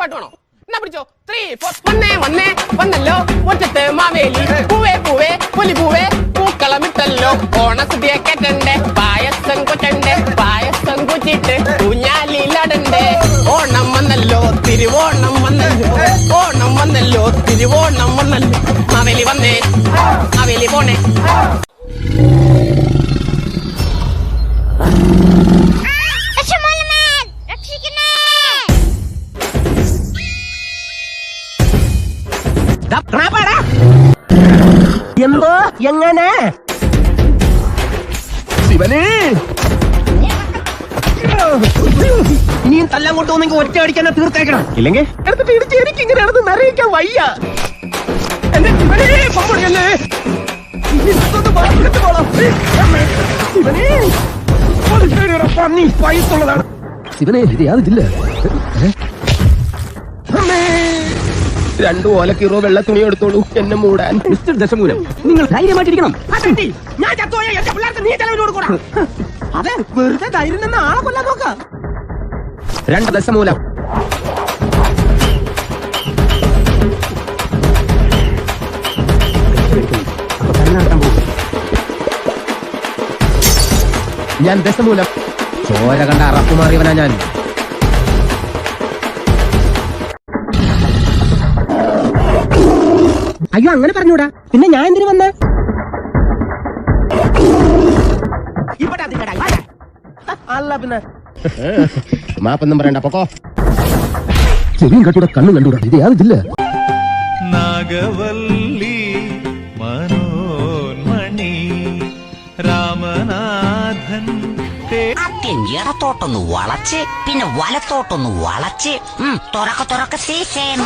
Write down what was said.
പാട്ടാണോ? എന്നാ പിടിച്ചോ. 3, 4 വന്നല്ലോ മുറ്റത്ത് മാവേലി. പൂവേ പൂവേ പുലി പൂവേ പൂക്കളമിട്ടല്ലോ. ഓണസദ്യ കേട്ടണ്ടേ, പായസം കൊറ്റണ്ടേ, പായസം കുച്ചിട്ട് ഊഞ്ഞാലിലടണ്ടേ. ഓണം വന്നല്ലോ തിരുവോണം വന്നല്ലോ, ഓണം വന്നല്ലോ തിരുവോണം വന്നല്ലോ. മാവേലി വന്നേ മാവേലി പോണേ. എന്തോ എങ്ങനെ ശിവനെ ഇനിയും തല്ലാൻ കൊണ്ടുപോകുന്നെങ്കിൽ ഒറ്റ അടിക്കാൻ തീർത്തേക്കണം. ഇല്ലെങ്കിൽ എടുത്തിട്ട് ഇടിച്ച് എനിക്ക് ഇങ്ങനെ നടന്ന് നിറയിക്കാൻ വയ്യ. എന്റെ ശിവനെ പൊമ്പൊടിയല്ലേ പന്നി പൈസുള്ളതാണ്. ശിവനെ ഇത് യാതില്ല. 2 ഓലക്കീറോ വെള്ള തുണി എടുത്തോളൂ എന്നെ മൂടാൻ. മിസ്റ്റർ ദശമൂലം, നിങ്ങൾ ധൈര്യമായിട്ടിരിക്കണം. ഞാൻ ചത്തോയ എന്റെ പിള്ളേർക്ക് നീ ചെലവിന് കൊടുക്കണം. അതെ, വെറുതെ ധൈര്യം നിന്ന് ആളെ കൊല്ലാൻ നോക്കാം. 2 ദശമൂലം. ഞാൻ ദശമൂലം. ചോര കണ്ട അറപ്പ് മാറിയവനാ ഞാൻ. അയ്യോ, അങ്ങനെ പറഞ്ഞൂടാ. പിന്നെ ഞാൻ എന്തിനു വന്ന? അല്ല പിന്നെ മാപ്പൊന്നും പറയണ്ട, പൊക്കോ. ചെവിയും കണ്ടൂടാ, കണ്ണും കണ്ടൂടാ. ഇത് യാതില്ല. നാഗവല്ലി മനോന്മണി രാമനാഥൻ. ആദ്യം ഇടത്തോട്ടൊന്ന് വളച്ച്, പിന്നെ വലത്തോട്ടൊന്ന് വളച്ച് തുറക്ക സീസേം.